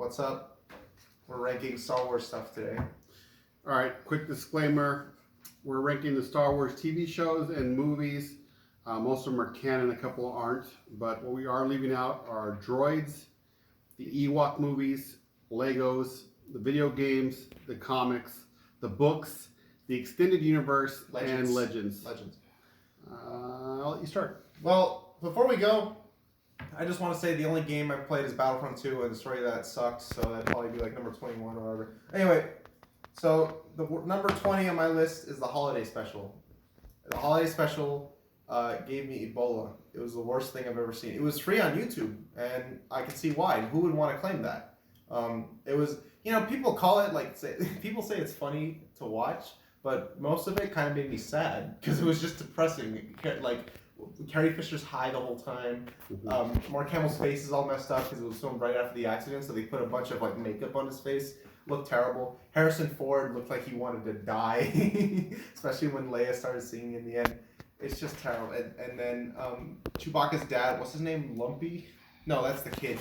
What's up? We're ranking Star Wars stuff today. All right, quick disclaimer. We're ranking the Star Wars TV shows and movies. Most of them are canon, a couple aren't. But what we are leaving out are droids, the Ewok movies, Legos, the video games, the comics, the books, the extended universe, and Legends. I'll let you start. Well, before we go, I just want to say the only game I've played is Battlefront 2, and the story of that sucks, so that'd probably be like number 21 or whatever. Anyway, so the number 20 on my list is the Holiday Special. The Holiday Special gave me Ebola. It was the worst thing I've ever seen. It was free on YouTube, and I can see why. Who would want to claim that? It was, people call it, people say it's funny to watch, but most of it kind of made me sad, because it was just depressing. Like, Carrie Fisher's high the whole time. Mark Hamill's face is all messed up because it was filmed right after the accident, so they put a bunch of makeup on his face. Looked terrible. Harrison Ford looked like he wanted to die, especially when Leia started singing in the end. It's just terrible. And then Chewbacca's dad, what's his name? Lumpy? No, that's the kid.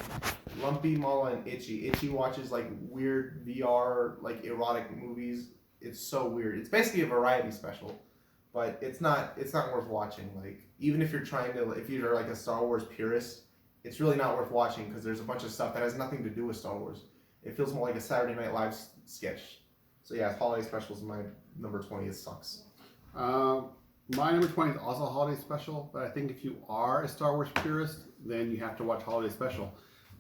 Lumpy, Mala, and Itchy. Itchy watches weird VR erotic movies. It's so weird. It's basically a variety special. But it's not worth watching. Even if you're if you're a Star Wars purist, it's really not worth watching because there's a bunch of stuff that has nothing to do with Star Wars. It feels more like a Saturday Night Live sketch. So yeah, Holiday Special is my number 20. It sucks. My number 20 is also a Holiday Special, but I think if you are a Star Wars purist, then you have to watch Holiday Special.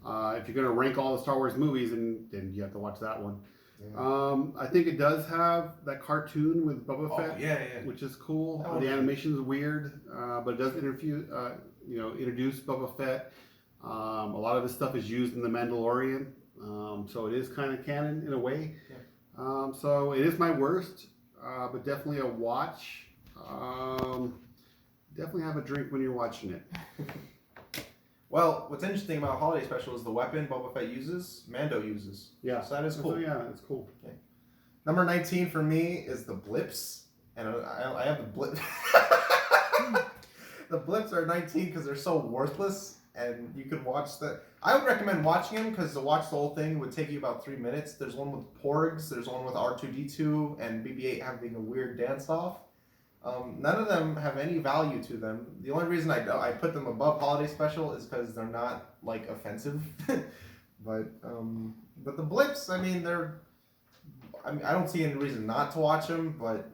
If you're going to rank all the Star Wars movies, then you have to watch that one. Yeah. I think it does have that cartoon with Boba Fett, which is cool. The animation is weird, but it does introduce Boba Fett. A lot of his stuff is used in The Mandalorian, so it is kind of canon in a way. Yeah. So it is my worst, but definitely a watch. Definitely have a drink when you're watching it. Well, what's interesting about Holiday Special is the weapon Boba Fett uses, Mando uses. Yeah. So that is cool. Yeah, it's cool. Okay. Number 19 for me is the Blips. And I have the Blips. The Blips are 19 because they're so worthless. And you can watch that. I would recommend watching them because to watch the whole thing would take you about 3 minutes. There's one with Porgs. There's one with R2-D2 and BB-8 having a weird dance-off. None of them have any value to them. The only reason I put them above Holiday Special is because they're not offensive. but the Blips, I don't see any reason not to watch them, but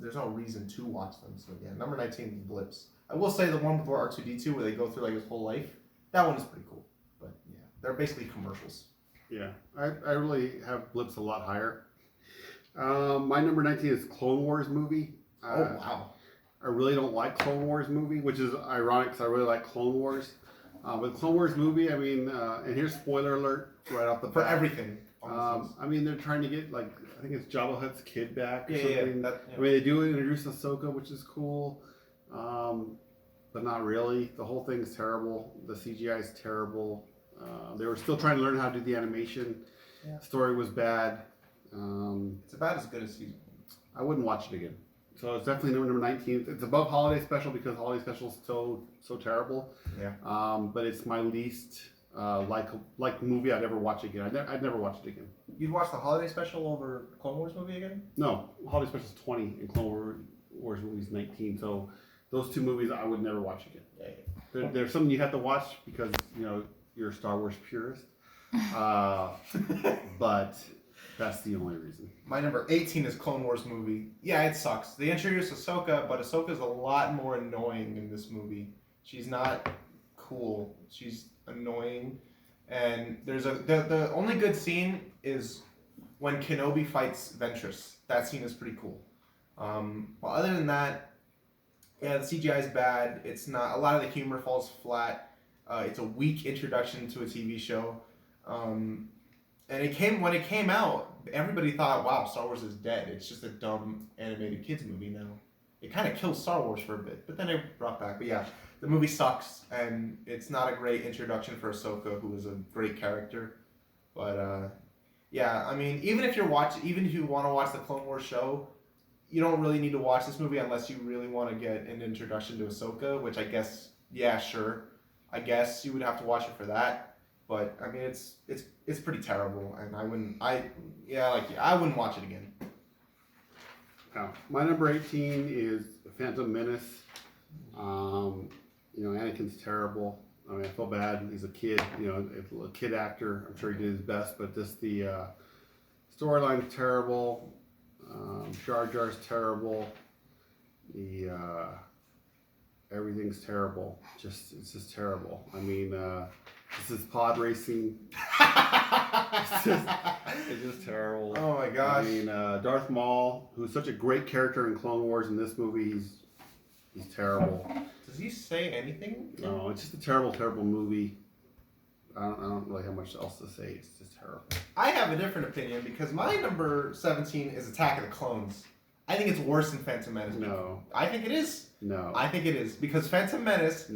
there's no reason to watch them. So yeah, number 19 is Blips. I will say the one with R2-D2 where they go through his whole life, that one is pretty cool. But yeah, they're basically commercials. Yeah, I really have Blips a lot higher. My number 19 is Clone Wars movie. Oh, wow. I really don't like Clone Wars movie, which is ironic because I really like Clone Wars. But Clone Wars movie, and here's spoiler alert right off the bat. For everything. They're trying to get, I think it's Jabba Hutt's kid back or something. Yeah. They do introduce Ahsoka, which is cool. But not really. The whole thing's terrible. The CGI is terrible. They were still trying to learn how to do the animation. Yeah. The story was bad. It's about as good as season. I wouldn't watch it again. So it's definitely number 19. It's above Holiday Special because Holiday Special is so terrible. Yeah. But it's my least like movie I'd ever watch again. I'd never watch it again. You'd watch the Holiday Special over Clone Wars movie again? No, Holiday Special is 20 and Clone Wars movie is 19. So those two movies I would never watch again. Yeah. There's something you have to watch because you're a Star Wars purist. But that's the only reason. My number 18 is Clone Wars movie. Yeah, it sucks. They introduced Ahsoka, but Ahsoka's a lot more annoying in this movie. She's not cool. She's annoying. And there's the only good scene is when Kenobi fights Ventress. That scene is pretty cool. Well, other than that, yeah, the CGI is bad. It's not. A lot of the humor falls flat. It's a weak introduction to a TV show. And when it came out, everybody thought, wow, Star Wars is dead. It's just a dumb animated kids movie now. It kind of killed Star Wars for a bit, but then it brought back. But yeah, the movie sucks, and it's not a great introduction for Ahsoka, who is a great character. But yeah, even if you want to watch the Clone Wars show, you don't really need to watch this movie unless you really want to get an introduction to Ahsoka, which I guess, yeah, sure. I guess you would have to watch it for that. But I mean, it's pretty terrible, and I wouldn't watch it again. Now, my number 18 is Phantom Menace. Anakin's terrible. I mean, I feel bad. He's a kid, a kid actor. I'm sure he did his best, but just the storyline's terrible. Jar Jar's terrible. The everything's terrible. It's just terrible. I mean, this is pod racing. It's just terrible. Oh my gosh. I mean, Darth Maul, who's such a great character in Clone Wars, in this movie, he's terrible. Does he say anything? No, it's just a terrible, terrible movie. I don't really have much else to say. It's just terrible. I have a different opinion because my number 17 is Attack of the Clones. I think it's worse than Phantom Menace. No. I think it is. No. I think it is because Phantom Menace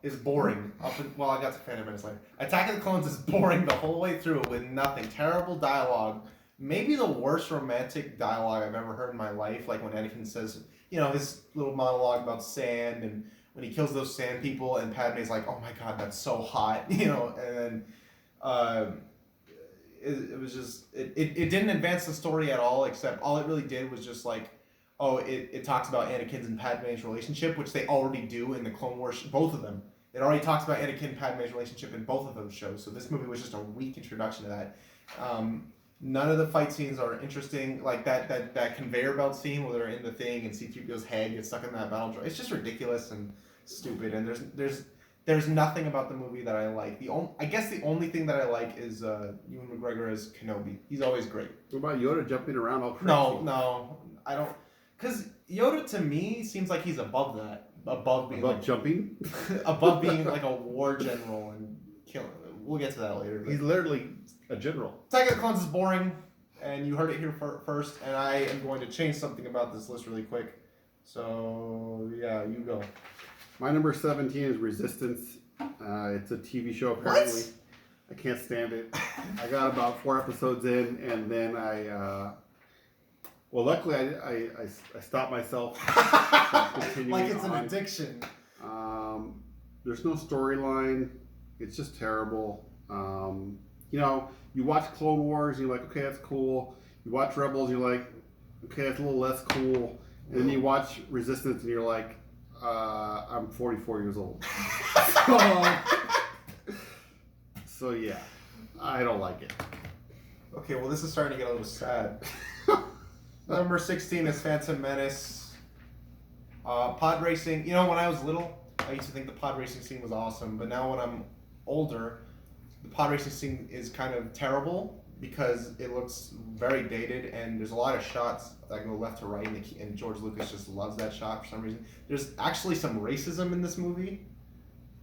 is boring. I got to Phantom Menace later. Attack of the Clones is boring the whole way through with nothing. Terrible dialogue. Maybe the worst romantic dialogue I've ever heard in my life. Like when Anakin says, his little monologue about sand, and when he kills those sand people, and Padme's like, "Oh my God, that's so hot," and then it was just it didn't advance the story at all. Except all it really did was just like, it talks about Anakin's and Padme's relationship, which they already do in the Clone Wars, both of them. It already talks about Anakin and Padme's relationship in both of those shows. So this movie was just a weak introduction to that. None of the fight scenes are interesting. Like that conveyor belt scene where they're in the thing and C-3PO's head gets stuck in that battle droid. It's just ridiculous and stupid. And there's nothing about the movie that I like. I guess the only thing that I like is Ewan McGregor as Kenobi. He's always great. What about Yoda jumping around all crazy? No, I don't. Because Yoda to me seems like he's above that. Above jumping? Above being like a war general and killing. We'll get to that later. He's literally a general. Attack of the Clones is boring, and you heard it here first, and I am going to change something about this list really quick. So, yeah, you go. My number 17 is Resistance. It's a TV show, apparently. What? I can't stand it. I got about 4 episodes in, and then luckily I stopped myself from continuing like it's on. an addiction. There's no storyline. It's just terrible. You watch Clone Wars, and you're like, okay, that's cool. You watch Rebels, you're like, okay, that's a little less cool. And then you watch Resistance, and you're like, I'm 44 years old. So yeah, I don't like it. Okay, well, this is starting to get a little sad. Number 16 is Phantom Menace. Pod racing. When I was little, I used to think the pod racing scene was awesome, but now when I'm older, the pod racing scene is kind of terrible because it looks very dated, and there's a lot of shots that go left to right, and George Lucas just loves that shot for some reason. There's actually some racism in this movie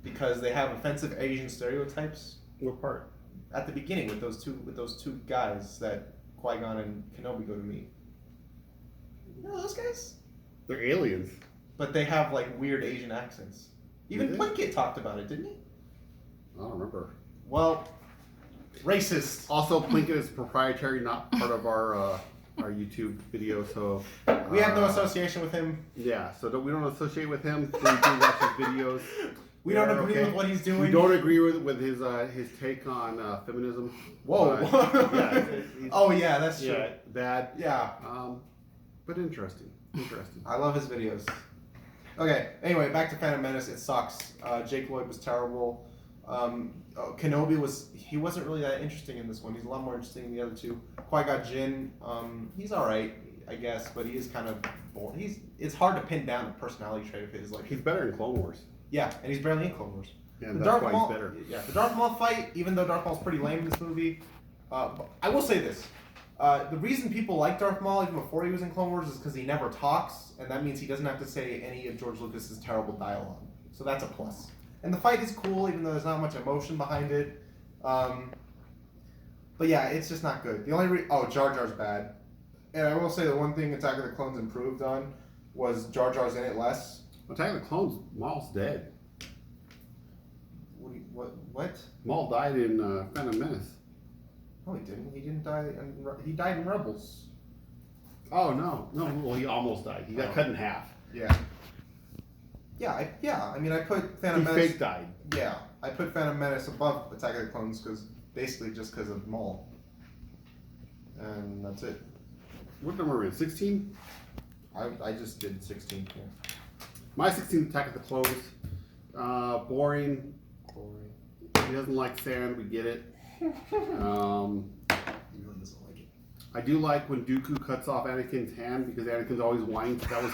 because they have offensive Asian stereotypes. What part? At the beginning with those two guys that Qui-Gon and Kenobi go to meet. You know those guys? They're aliens. But they have like weird Asian accents. Even Really? Plinkett talked about it, didn't he? I don't remember. Well, racist. Also, Plinkett is proprietary, not part of our YouTube video, so... We have no association with him. Yeah, so we don't associate with him. We do watch his videos. We don't agree with what he's doing. We don't agree with his take on feminism. Whoa. Oh, yeah, that's true. Yeah, bad. Yeah. But interesting. I love his videos. Okay, anyway, back to Phantom Menace. It sucks. Jake Lloyd was terrible. Kenobi wasn't really that interesting in this one. He's a lot more interesting than the other two. Qui-Gon Jinn, he's alright, I guess, but he is kind of boring. It's hard to pin down a personality trait of his. Like he's better in Clone Wars. Yeah, and he's barely in Clone Wars. Yeah, that's why he's better. Yeah, the Darth Maul fight, even though Darth Maul's pretty lame in this movie, I will say this. The reason people like Darth Maul even before he was in Clone Wars is because he never talks, and that means he doesn't have to say any of George Lucas's terrible dialogue. So that's a plus. And the fight is cool, even though there's not much emotion behind it. But yeah, it's just not good. The only Jar Jar's bad. And I will say the one thing Attack of the Clones improved on was Jar Jar's in it less. Attack of the Clones, Maul's dead. What? Maul died in Phantom Menace. No, he didn't. He didn't die. He died in Rebels. Oh no! Well, he almost died. He got cut in half. Yeah. I mean, I put Phantom He Menace. fake died. Yeah, I put Phantom Menace above Attack of the Clones because basically just because of Maul. And that's it. What number are we in? 16? I just did 16 here. My 16th Attack of the Clones. Boring. He doesn't like sand. We get it. He really doesn't like it. I do like when Dooku cuts off Anakin's hand because Anakin's always whining. That was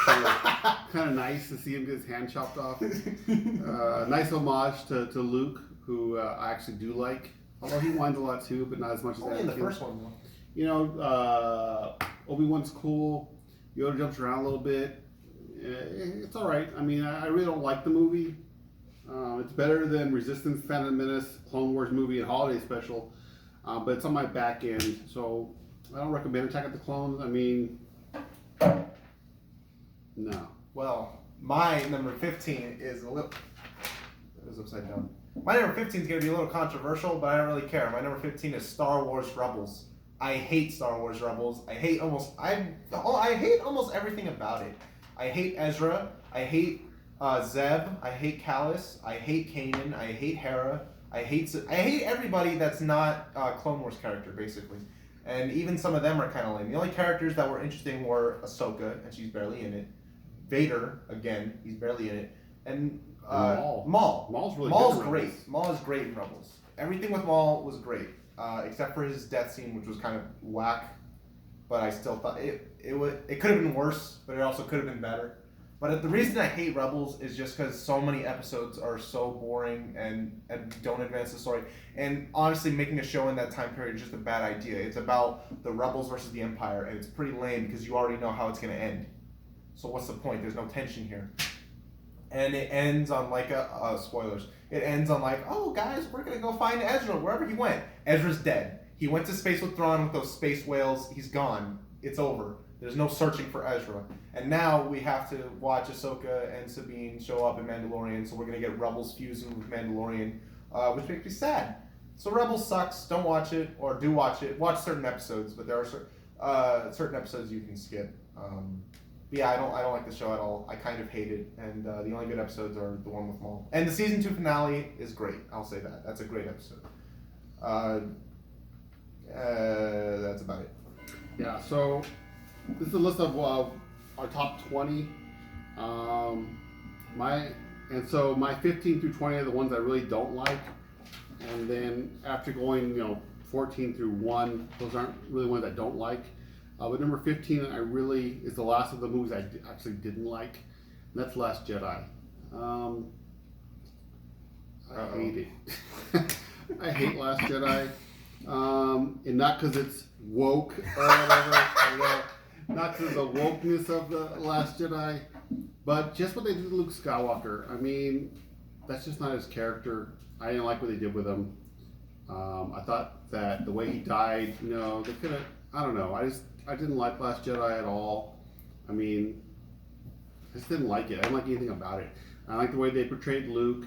kind of nice to see him get his hand chopped off. Nice homage to Luke, who I actually do like. Although he whines a lot too, but not as much as Only Anakin. in the first one, though. You know, Obi-Wan's cool. Yoda jumps around a little bit. It's all right. I mean, I really don't like the movie. It's better than Resistance, Phantom Menace, Clone Wars movie, and Holiday Special. But it's on my back end, so I don't recommend Attack of the Clones. I mean, no. Well, my number 15 is a little... It was upside down. My number 15 is going to be a little controversial, but I don't really care. My number 15 is Star Wars Rebels. I hate Star Wars Rebels. I hate almost everything about it. I hate Ezra. I hate Zeb. I hate Callus. I hate Kanan. I hate Hera. I hate everybody that's not a Clone Wars character, basically. And even some of them are kind of lame. The only characters that were interesting were Ahsoka, and she's barely in it. Vader, again, he's barely in it. And Maul. Maul's really Maul's good in great. Rebels. Maul is great in Rebels. Everything with Maul was great, except for his death scene, which was kind of whack. But I still thought it could have been worse, but it also could have been better. But the reason I hate Rebels is just because so many episodes are so boring and don't advance the story. And honestly, making a show in that time period is just a bad idea. It's about the Rebels versus the Empire, and it's pretty lame because you already know how it's going to end. So what's the point? There's no tension here. And it ends on like spoilers. It ends on like, oh guys, we're gonna go find Ezra wherever he went. Ezra's dead. He went to space with Thrawn with those space whales. He's gone. It's over. There's no searching for Ezra. And now we have to watch Ahsoka and Sabine show up in Mandalorian. So we're gonna get Rebels fusing with Mandalorian, which makes me sad. So Rebels sucks. Don't watch it, or do watch it. Watch certain episodes, but there are certain episodes you can skip. But yeah, I don't like the show at all. I kind of hate it, and the only good episodes are the one with Maul. And the season 2 finale is great. I'll say that. That's a great episode. That's about it. Yeah, so this is a list of our top 20. My 15 through 20 are the ones I really don't like, and then after going 14 through 1, those aren't really ones I don't like. But number 15, is the last of the movies I actually didn't like, and that's Last Jedi. I hate it. I hate Last Jedi, and not because it's woke or whatever, not because of the wokeness of the Last Jedi, but just what they did to Luke Skywalker. I mean, that's just not his character. I didn't like what they did with him. I thought that the way he died, they could have. I don't know. I didn't like Last Jedi at all. I mean, I just didn't like it. I didn't like anything about it. I like the way they portrayed Luke.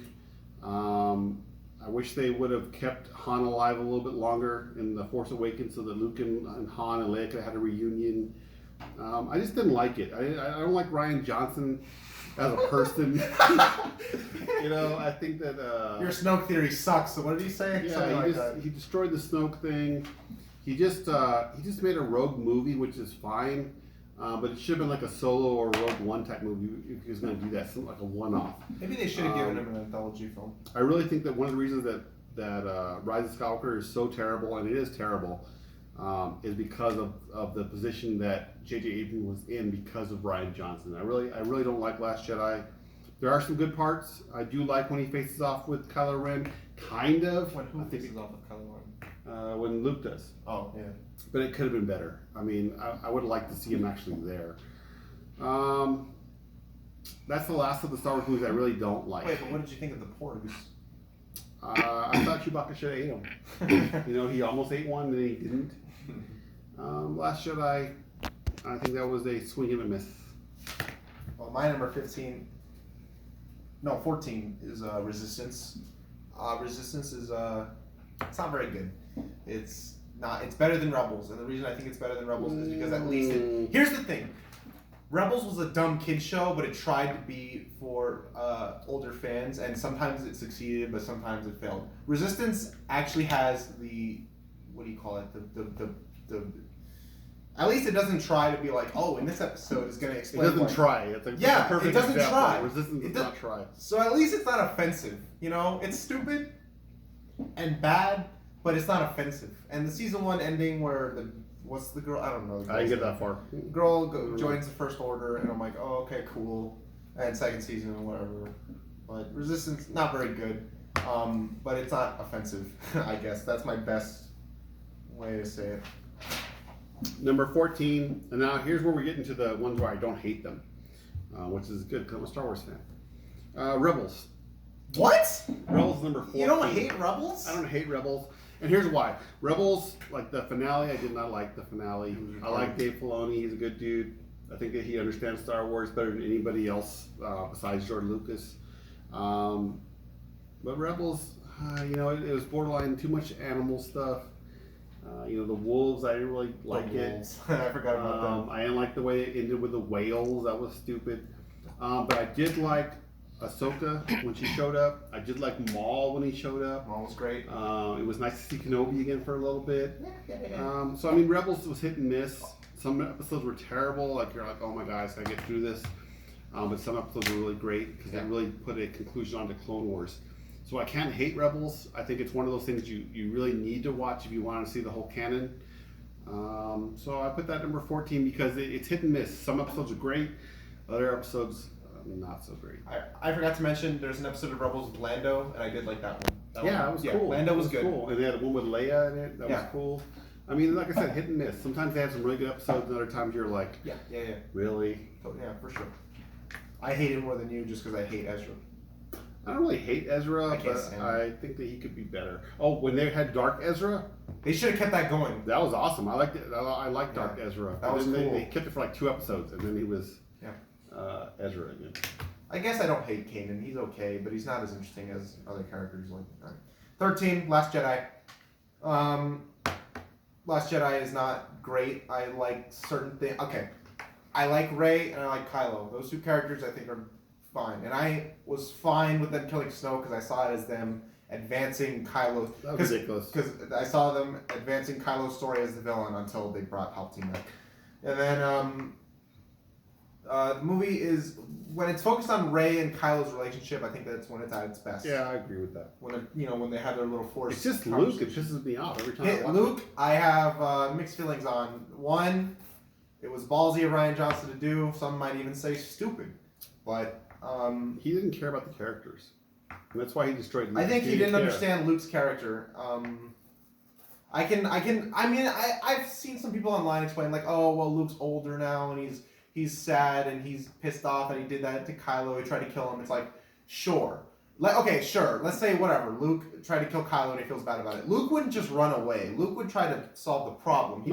I wish they would have kept Han alive a little bit longer in The Force Awakens so that Luke and Han and Leia could have had a reunion. I just didn't like it. I don't like Rian Johnson as a person. I think that... Your Snoke theory sucks. So what did he say? Yeah, he destroyed the Snoke thing. He just made a Rogue movie, which is fine, but it should have been like a Solo or Rogue One type movie if he was going to do that, something like a one-off. Maybe they should have given him an anthology film. I really think that one of the reasons that Rise of Skywalker is so terrible, and it is terrible, is because of the position that J.J. Abrams was in because of Rian Johnson. I really don't like Last Jedi. There are some good parts. I do like when he faces off with Kylo Ren, kind of. Who faces off with Kylo Ren? When Luke does. Oh, yeah. But it could have been better. I mean, I would like to see him actually there. That's the last of the Star Wars movies I really don't like. Wait, but what did you think of the Porgs? I thought Chewbacca should have ate them. He almost ate one and then he didn't. Last Jedi, I think that was a swing and a miss. Well, my number 14 is Resistance. Resistance is it's not very good. It's better than Rebels, and the reason I think it's better than Rebels is because at least here's the thing. Rebels was a dumb kid show, but it tried to be for older fans, and sometimes it succeeded, but sometimes it failed. Resistance actually has the, what do you call it? The at least it doesn't try to be like, oh, in this episode is going to It explain. doesn't why. try. It's a Yeah, perfect it doesn't example. try. Resistance It does not try. So at least it's not offensive. You know, it's stupid and bad, but it's not offensive. And the season 1 ending where what's the girl? I don't know. I didn't get that far. Girl joins the First Order, and I'm like, oh, okay, cool. And second season or whatever. But Resistance, not very good. But it's not offensive, I guess. That's my best way to say it. Number 14, and now here's where we get into the ones where I don't hate them, which is good because I'm a Star Wars fan. Rebels. What? Rebels number 14. You don't hate Rebels? I don't hate Rebels, and here's why. Rebels, like the finale, I did not like the finale. I like Dave Filoni; he's a good dude. I think that he understands Star Wars better than anybody else besides George Lucas. But Rebels, you know, it was borderline too much animal stuff. You know, the wolves, I didn't really like it. I forgot about them. I didn't like the way it ended with the whales. That was stupid. But I did like Ahsoka when she showed up. I did like Maul when he showed up. Maul was great. It was nice to see Kenobi again for a little bit. Yeah. So I mean, Rebels was hit and miss. Some episodes were terrible. Like you're like, oh my gosh, I get through this. But some episodes were really great because they really put a conclusion onto Clone Wars. So I can't hate Rebels. I think it's one of those things you really need to watch if you want to see the whole canon. So I put that number 14 because it's hit and miss. Some episodes are great, other episodes not so great. I forgot to mention there's an episode of Rebels with Lando, and I did like that one. That was cool. Lando was good. Cool. And they had one with Leia in it. That was cool. I mean, like I said, hit and miss. Sometimes they have some really good episodes, and other times you're like, yeah. Really? Yeah, for sure. I hate it more than you just because I hate Ezra. I don't really hate Ezra, but I think that he could be better. Oh, when they had Dark Ezra, they should have kept that going. That was awesome. I liked it. I liked Dark Ezra. That was cool. They kept it for like 2 episodes, and then he was Ezra again. I guess I don't hate Kanan. He's okay, but he's not as interesting as other characters. Like 13, Last Jedi. Last Jedi is not great. I like certain things. Okay, I like Rey and I like Kylo. Those 2 characters I think are fine, and I was fine with them killing Snoke because I saw it as them advancing Kylo. That was ridiculous. Because I saw them advancing Kylo's story as the villain until they brought Palpatine back, and then the movie is when it's focused on Rey and Kylo's relationship. I think that's when it's at its best. Yeah, I agree with that. When when they have their little force. It's just Luke. It pisses me off every time. I watch Luke, I have mixed feelings on. One, it was ballsy of Rian Johnson to do. Some might even say stupid, but he didn't care about the characters, and that's why he destroyed Luke. I think he didn't understand Luke's character. I've seen some people online explain like, oh well, Luke's older now and he's sad and he's pissed off and he did that to Kylo. He tried to kill him. It's like, sure. Okay, sure. Let's say whatever. Luke tried to kill Kylo and he feels bad about it. Luke wouldn't just run away. Luke would try to solve the problem.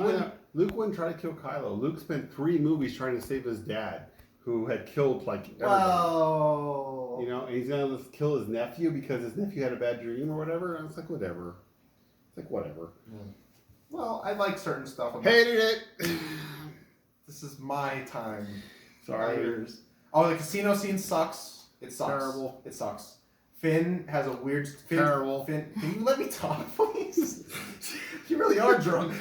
Luke wouldn't try to kill Kylo. Luke spent 3 movies trying to save his dad, who had killed like everybody. Well, you know, and he's gonna kill his nephew because his nephew had a bad dream or whatever. And it's like whatever. It's like whatever. Well, I like certain stuff. Hated it. This is my time. Sorry. Yours. Oh, the casino scene sucks. It sucks. Terrible. It sucks. Finn has a weird. Terrible. Finn, can you let me talk, please? You really are drunk.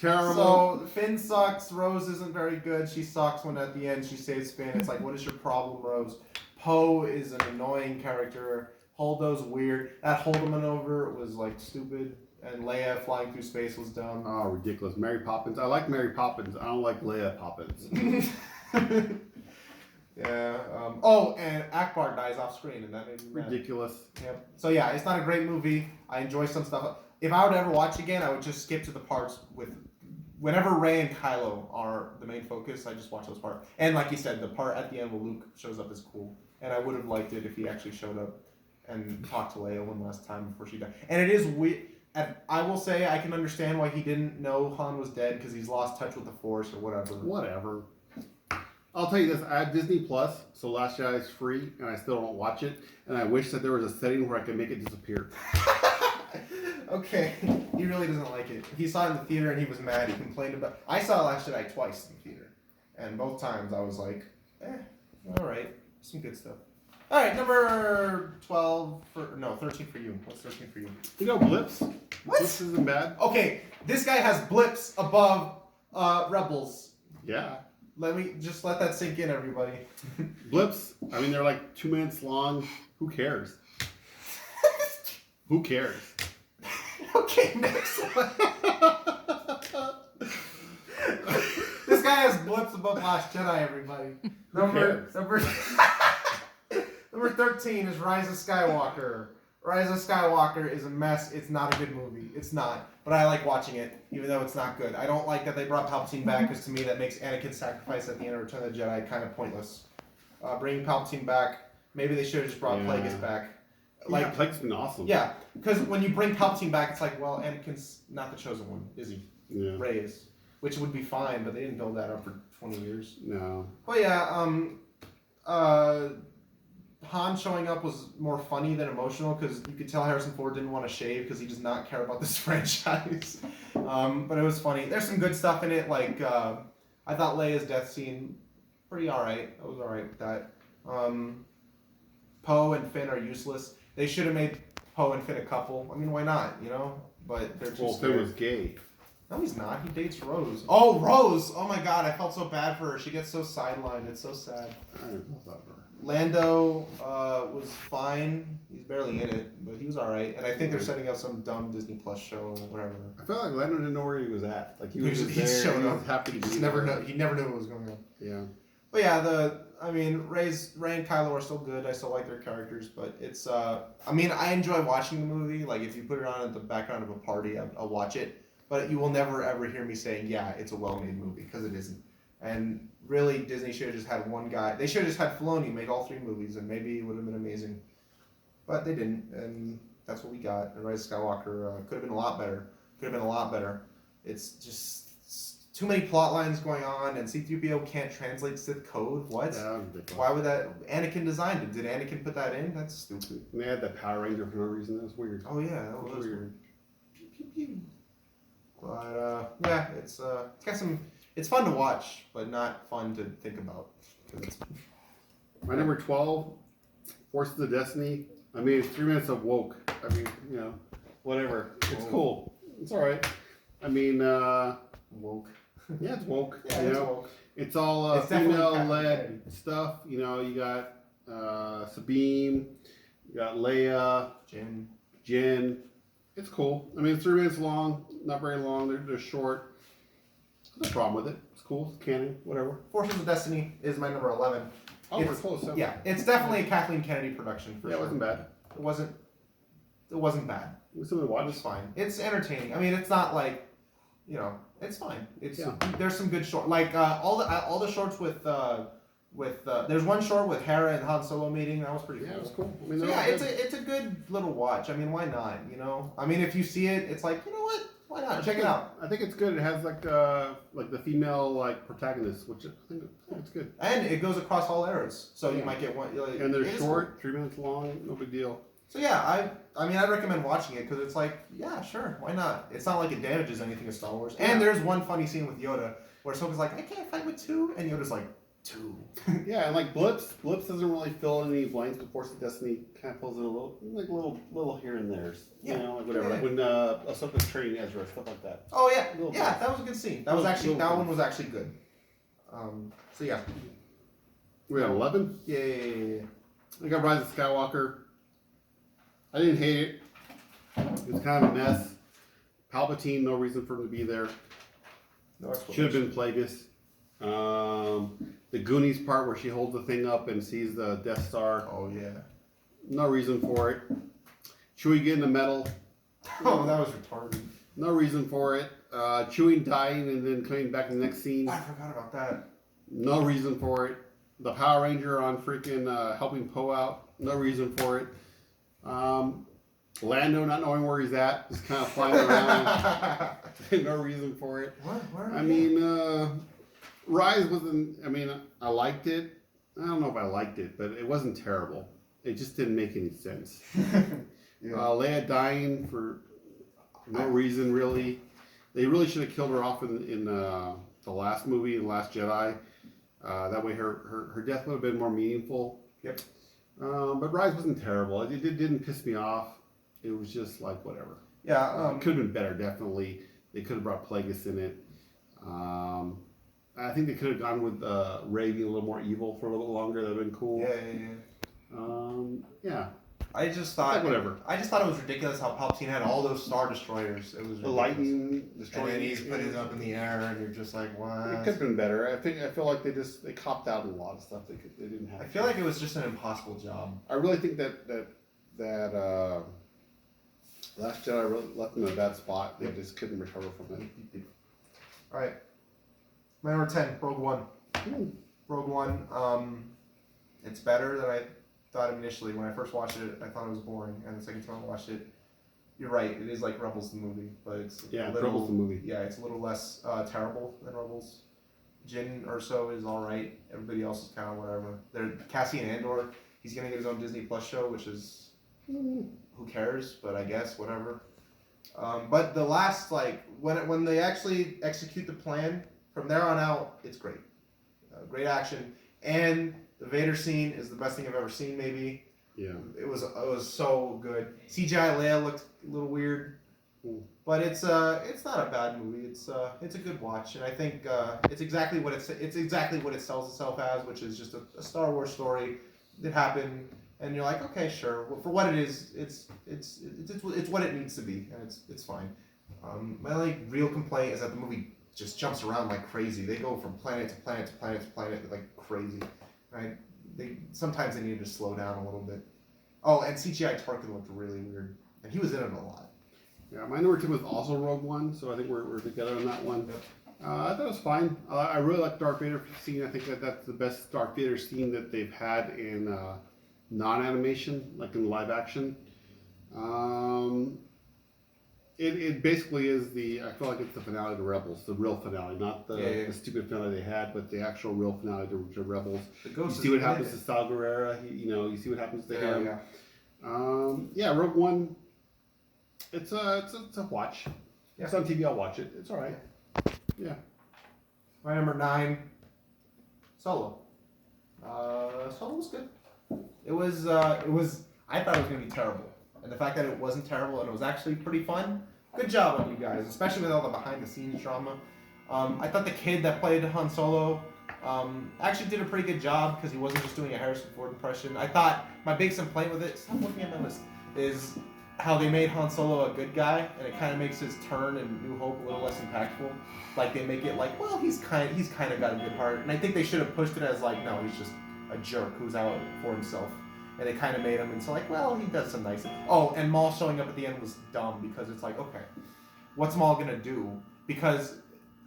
Terrible. So Finn sucks. Rose isn't very good. She sucks when at the end she saves Finn. It's like, what is your problem, Rose? Poe is an annoying character. Holdo's weird. That Holdo maneuver was like stupid. And Leia flying through space was dumb. Oh, ridiculous. Mary Poppins. I like Mary Poppins. I don't like Leia Poppins. Yeah. And Akbar dies off screen, and that made me mad. Ridiculous. Yep. So yeah, it's not a great movie. I enjoy some stuff. If I were to ever watch it again, I would just skip to the parts with whenever Rey and Kylo are the main focus. I just watch those parts. And like you said, the part at the end where Luke shows up is cool. And I would have liked it if he actually showed up and talked to Leia one last time before she died. And it is weird. And I will say I can understand why he didn't know Han was dead because he's lost touch with the Force or whatever. Whatever. I'll tell you this. I have Disney Plus, so Last Jedi is free, and I still don't watch it. And I wish that there was a setting where I could make it disappear. Okay. He really doesn't like it. He saw it in the theater and he was mad. He complained about. I saw Last Jedi twice in the theater, and both times I was like, all right, some good stuff. All right, number 13 for you. What's 13 for you? You know Blips? What? Blips isn't bad. Okay, this guy has blips above Rebels. Yeah. Let that sink in, everybody. Blips, I mean, they're like 2 minutes long. Who cares? Who cares? Okay, next one. This guy has blips above Last Jedi, everybody. Number 13 is Rise of Skywalker. Rise of Skywalker is a mess. It's not a good movie. It's not. But I like watching it, even though it's not good. I don't like that they brought Palpatine back, because to me that makes Anakin's sacrifice at the end of Return of the Jedi kind of pointless. Bringing Palpatine back, maybe they should have just brought Plagueis back. Like, Plagueis been awesome. Yeah, because when you bring Palpatine back, it's like, well, Anakin's not the chosen one, is he? Yeah. Rey is. Which would be fine, but they didn't build that up for 20 years. No. But yeah, Han showing up was more funny than emotional, because you could tell Harrison Ford didn't want to shave because he does not care about this franchise. But it was funny. There's some good stuff in it, like I thought Leia's death scene pretty alright. I was alright with that. Poe and Finn are useless. They should have made Poe and Finn a couple. I mean, why not? You know, but they're too Finn was gay. No, he's not. He dates Rose. Oh, Rose! Oh my God, I felt so bad for her. She gets so sidelined. It's so sad. I don't know her. Lando was fine. He's barely in it, but he was all right. And I think they're setting up some dumb Disney Plus show, whatever. I felt like Lando didn't know where he was at. Like he was just He there. showed He up. was happy to be He never knew what was going on. Yeah. But yeah, Rey and Kylo are still good. I still like their characters, but it's I mean, I enjoy watching the movie. Like if you put it on at the background of a party, I'll watch it. But you will never ever hear me saying, yeah, it's a well-made movie, because it isn't. And really, Disney should have just had one guy. They should have just had Filoni make all 3 movies, and maybe it would have been amazing. But they didn't, and that's what we got. And Rise of Skywalker could have been a lot better. It's just too many plot lines going on, and C-3PO can't translate Sith code. What? Yeah, ridiculous. Why would that? Anakin designed it. Did Anakin put that in? That's stupid. And they had that Power Ranger for no reason. That was weird. Oh yeah, that was weird. But yeah, it's got some. It's fun to watch, but not fun to think about. My number 12, Forces of Destiny. I mean, it's 3 minutes of woke. I mean, you know, whatever. It's cool. It's all right. I mean, Woke. Yeah, it's woke. Yeah, you it's know? woke. It's all It's definitely female-led stuff. You know, you got Sabine, you got Leia, Jin. It's cool. I mean, it's 3 minutes long, not very long. They're short. No problem with it. It's cool. It's canon. Whatever. Forces of Destiny is my number 11. Oh, we're close. So. Yeah, it's definitely a Kathleen Kennedy production. For Yeah, sure. it wasn't bad. It wasn't bad. It was something to It was watch. fine. It's entertaining. I mean, it's not like, you know, it's fine. There's some good short, like all the shorts with there's one short with Hera and Han Solo meeting. That was pretty cool. Yeah, it was cool. I mean, So they're yeah, all good. it's a good little watch. I mean, why not? You know, I mean, if you see it, it's like, you know what? Why not? Check it out. I think it's good. It has like the female protagonist, which I think it's good. And it goes across all eras, so you might get one. Like, And they're it is short, 3 minutes long, no big deal. So yeah, I mean, I'd recommend watching it, because it's like, yeah, sure, why not? It's not like it damages anything of Star Wars. And there's one funny scene with Yoda where Ahsoka's like, I can't fight with 2, and Yoda's like, 2. Yeah, and like Blips doesn't really fill in any blanks, but Force of Destiny kind of fills in a little here and there. Yeah. You know, like whatever. Yeah. Like when Ahsoka's training Ezra, stuff like that. Oh yeah, Little yeah, things. that was a good scene. That one was actually good. So yeah. We got 11. Yeah. I got Rise of Skywalker. I didn't hate it. It was kind of a mess. Palpatine, no reason for him to be there. No Should have been Plagueis. The Goonies part where she holds the thing up and sees the Death Star. Oh yeah. No reason for it. Chewie getting the medal. Oh, that was retarded. No reason for it. Chewie dying and then coming back in the next scene. I forgot about that. No reason for it. The Power Ranger on freaking helping Poe out. No reason for it. Lando not knowing where he's at, just kind of flying around. No reason for it. What? I mean, Rise wasn't. I mean, I liked it. I don't know if I liked it, but it wasn't terrible. It just didn't make any sense. Yeah. Leia dying for no reason, really. They really should have killed her off in the last movie, The Last Jedi. That way, her death would have been more meaningful. Yep. But Rise wasn't terrible. It didn't piss me off. It was just like whatever. Yeah. It could have been better, definitely. They could have brought Plagueis in it. I think they could have gone with Rey being a little more evil for a little longer. That would have been cool. Yeah. I just thought Like whatever. I just thought it was ridiculous how Palpatine had all those Star Destroyers. It was The ridiculous. lightning And destroying. then he's putting it up in the air, and you're just like, It what? could have been better. I feel like they copped out in a lot of stuff they didn't have. I feel like it was just an impossible job. I really think that Last Jedi really left them in a bad spot. They just couldn't recover from it. All right, my number 10, Rogue One. Rogue One. It's better than I thought initially. When I first watched it, I thought it was boring, and the second time I watched it, you're right. It is like Rebels the movie, but it's Rebels the movie. Yeah, it's a little less terrible than Rebels. Jyn Erso is all right. Everybody else is kind of whatever. Cassian Andor. He's gonna get his own Disney Plus show, which is who cares? But I guess whatever. But the last when they actually execute the plan from there on out, it's great. Great action, and the Vader scene is the best thing I've ever seen. Maybe. Yeah. It was so good. CGI Leia looked a little weird, but it's not a bad movie. It's a good watch, and I think it's exactly what it sells itself as, which is just a Star Wars story that happened, and you're like, okay, sure. Well, for what it is, it's what it needs to be, and it's fine. My only real complaint is that the movie just jumps around like crazy. They go from planet to planet to planet to planet like crazy, right? Sometimes they needed to slow down a little bit. Oh, and CGI Tarkin looked really weird, and he was in it a lot. Yeah, my number 2 was also Rogue One, so I think we're together on that one. Yep. I thought it was fine. I really like Darth Vader scene. I think that's the best Darth Vader scene that they've had in non-animation, like in live action. It basically is I feel like it's the finale to Rebels, the real finale, not the stupid finale they had, but the actual real finale to Rebels. You see what happens to Saw Gerrera, you see what happens to him. Rogue One, it's a watch. Yeah. It's on TV, I'll watch it. It's all right. Yeah. My number 9, Solo. Solo was good. It was. I thought it was gonna be terrible, and the fact that it wasn't terrible and it was actually pretty fun. Good job on you guys, especially with all the behind-the-scenes drama. I thought the kid that played Han Solo actually did a pretty good job because he wasn't just doing a Harrison Ford impression. I thought my biggest complaint with it, stop looking at my list, is how they made Han Solo a good guy, and it kind of makes his turn in New Hope a little less impactful. Like they make it like, well, he's kind of got a good heart, and I think they should have pushed it as like, no, he's just a jerk who's out for himself. And they kind of made him into like, well, he does some nice. Oh, and Maul showing up at the end was dumb because it's like, okay, what's Maul gonna do? Because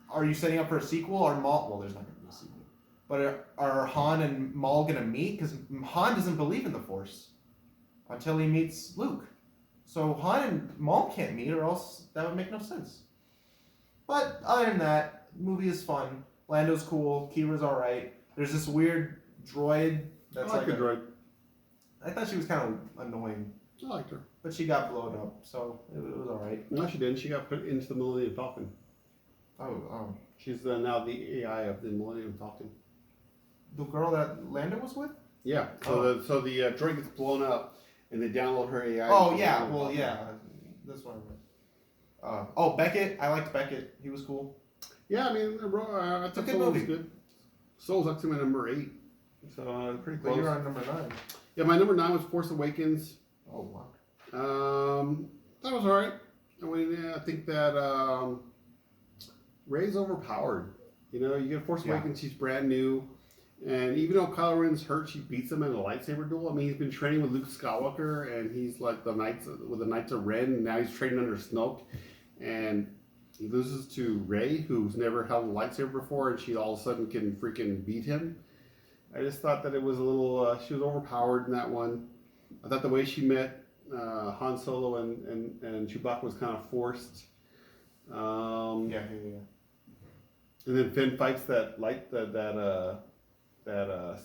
are you setting up for a sequel or Maul? Well, there's not gonna be a sequel. But are Han and Maul gonna meet? Because Han doesn't believe in the Force until he meets Luke. So Han and Maul can't meet, or else that would make no sense. But other than that, the movie is fun. Lando's cool. Kira's all right. There's this weird droid that's I like the droid. I thought she was kind of annoying, I liked her. but she got blown up, so it was all right. No, she didn't. She got put into the Millennium Falcon. Oh. She's now the AI of the Millennium Falcon. The girl that Lando was with? Yeah. So the droid gets blown up, and they download her AI. Oh yeah, well yeah, that's what I meant. Beckett. I liked Beckett. He was cool. Yeah, I mean, I thought Solo was good. Solo's actually my number 8, so pretty close. But you're on number 9. Yeah, my number 9 was Force Awakens. Oh wow. That was alright. I think that Rey's overpowered. You get Force Awakens, she's brand new. And even though Kylo Ren's hurt, she beats him in a lightsaber duel. I mean, he's been training with Luke Skywalker, and he's like the Knights of Ren, and now he's training under Snoke. And he loses to Rey, who's never held a lightsaber before, and she all of a sudden can freaking beat him. I just thought that it was a little, she was overpowered in that one. I thought the way she met Han Solo and Chewbacca was kind of forced. Yeah. And then Finn fights that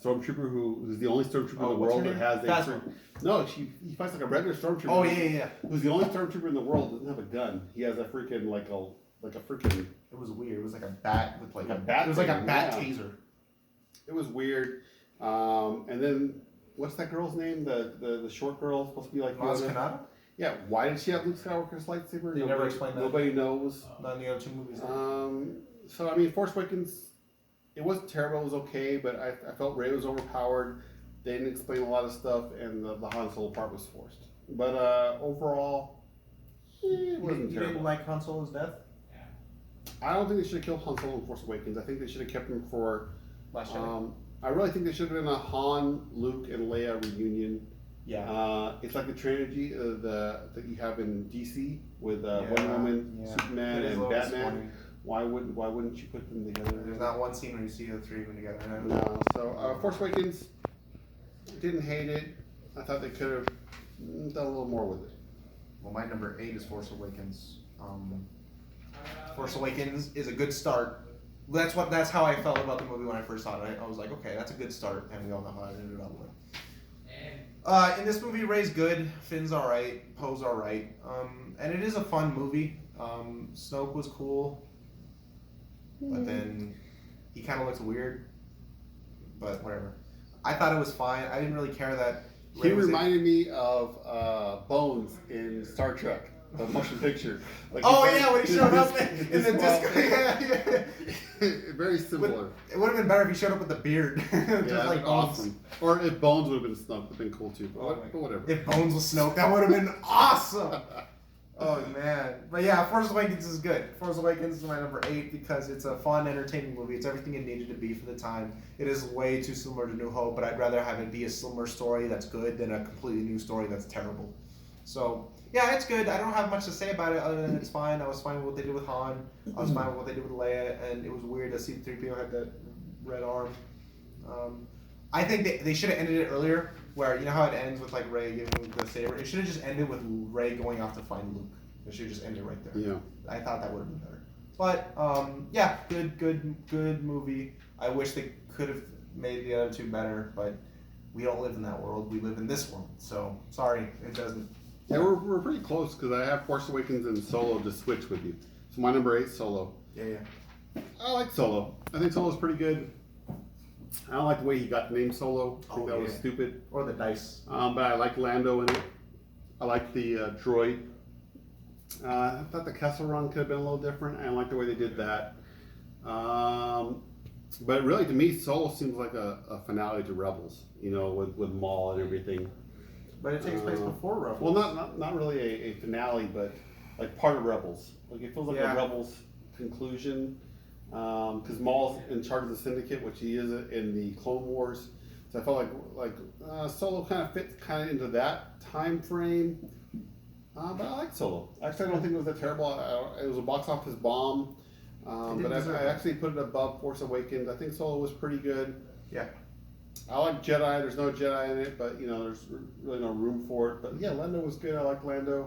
stormtrooper who's the only stormtrooper in the world that has a... No, he fights like a regular stormtrooper. Oh, yeah. Who's the only stormtrooper in the world that doesn't have a gun. He has a freaking, like a freaking... It was weird. It was like a bat with like a bat. It was like a thing, bat yeah. taser. It was weird. And then what's that girl's name? The short girl supposed to be like Maz Yoda? Kanata? Yeah. Why did she have Luke Skywalker's lightsaber? They never explained that. Nobody knows. Not in the other two movies. So I mean, Force Awakens, it wasn't terrible. It was okay, but I felt Rey was overpowered. They didn't explain a lot of stuff, and the Han Solo part was forced. But overall, it wasn't You terrible. didn't like Han Solo's death? I don't think they should have killed Han Solo in Force Awakens. I think they should have kept him for. Last Jedi? I really think there should have been a Han, Luke, and Leia reunion. Yeah. It's like the trilogy that you have in DC with Yeah, Wonder Woman, yeah. Superman, It is a and little Batman. disappointing. Why wouldn't you put them together? There's not one scene where you see the three of them together. No. So Force Awakens, didn't hate it. I thought they could have done a little more with it. Well, my number 8 is Force Awakens. Force Awakens is a good start. That's how I felt about the movie when I first saw it. I was like, okay, that's a good start, and we all know how it ended up with. In this movie, Rey's good, Finn's alright, Poe's alright, and it is a fun movie. Snoke was cool, but then he kind of looks weird. But whatever. I thought it was fine. I didn't really care that. He Rey was in- reminded me of Bones in Star Trek, the motion picture. Like Oh he- yeah, when he showed up in the small- disco. Yeah. Very similar. It would have been better if he showed up with the beard. Just Yeah, like like Bones. awesome. Or if Bones would have been Snoke, would have been cool too. But, Oh my- but whatever. If Bones was Snoke, that would have been awesome. Oh man, but yeah, Force Awakens is good. Force Awakens is my number 8 because it's a fun, entertaining movie. It's everything it needed to be for the time. It is way too similar to New Hope, but I'd rather have it be a similar story that's good than a completely new story that's terrible. So yeah, it's good. I don't have much to say about it other than it's fine. I was fine with what they did with Han. I was fine with what they did with Leia, and it was weird that C-3PO had that red arm. I think they should have ended it earlier, where you know how it ends with like Rey giving Luke the saber. It should have just ended with Rey going off to find Luke. It should have just ended right there. Yeah. I thought that would have been better. But yeah, good movie. I wish they could have made the other two better, but we don't live in that world. We live in this world. So sorry, it doesn't. Yeah, we're pretty close because I have Force Awakens and Solo to switch with you. So my number 8 is Solo. Yeah. I like Solo. I think Solo's pretty good. I don't like the way he got the name Solo. I think that was stupid. Or the dice. But I like Lando in it. I like the droid. I thought the Kessel Run could have been a little different. I don't like the way they did that. But really, to me, Solo seems like a finale to Rebels. You know, with Maul and everything. But it takes place before Rebels. Well, not really a finale, but like part of Rebels. Like it feels like Yeah. a Rebels conclusion. Because Maul's in charge of the Syndicate, which he is in the Clone Wars. So I felt like Solo kind of fits kind of into that time frame. But I like Solo. Actually, I don't think it was that terrible. It was a box office bomb. But I actually put it above Force Awakens. I think Solo was pretty good. Yeah. I like Jedi. There's no Jedi in it, but you know, there's really no room for it. But yeah, Lando was good. I like Lando.